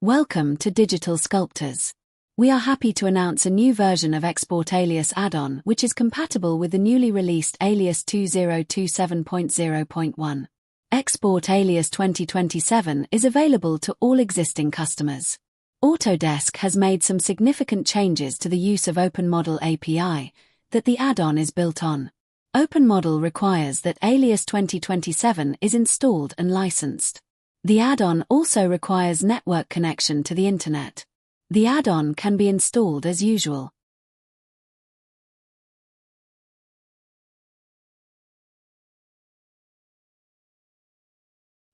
Welcome to Digital Sculptors. We are happy to announce a new version of ExportAlias add-on which is compatible with the newly released Alias 2027.0.1. ExportAlias 2027 is available to all existing customers. Autodesk has made some significant changes to the use of OpenModel API that the add-on is built on. OpenModel requires that Alias 2027 is installed and licensed. The add-on also requires network connection to the Internet. The add-on can be installed as usual.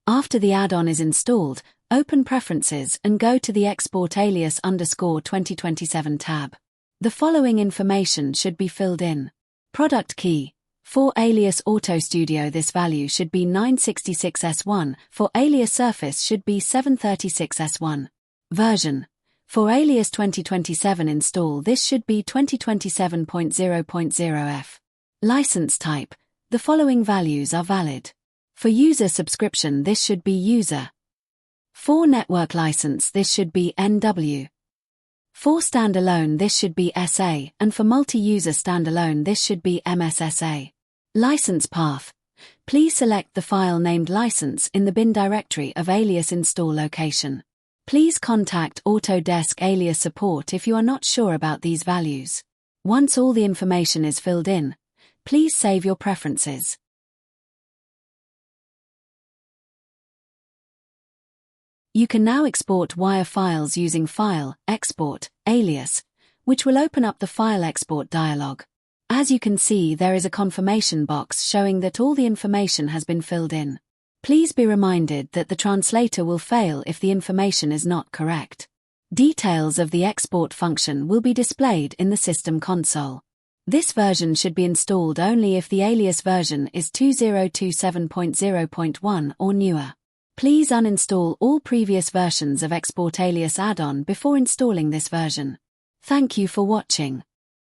After the add-on is installed, open Preferences and go to the ExportAlias_2027 tab. The following information should be filled in. Product key. For Alias Auto Studio, this value should be 966S1, for Alias Surface should be 736S1. Version. For Alias 2027 install, this should be 2027.0.0F. License type. The following values are valid. For user subscription, this should be user. For network license, this should be NW. For standalone, this should be SA, and for multi-user standalone, this should be MSSA. License path. Please select the file named license in the bin directory of Alias install location. Please contact Autodesk Alias support if you are not sure about these values. Once all the information is filled in, please save your preferences. You can now export wire files using File, Export, Alias, which will open up the File Export dialog. As you can see, there is a confirmation box showing that all the information has been filled in. Please be reminded that the translator will fail if the information is not correct. Details of the export function will be displayed in the system console. This version should be installed only if the Alias version is 2027.0.1 or newer. Please uninstall all previous versions of ExportAlias add-on before installing this version. Thank you for watching.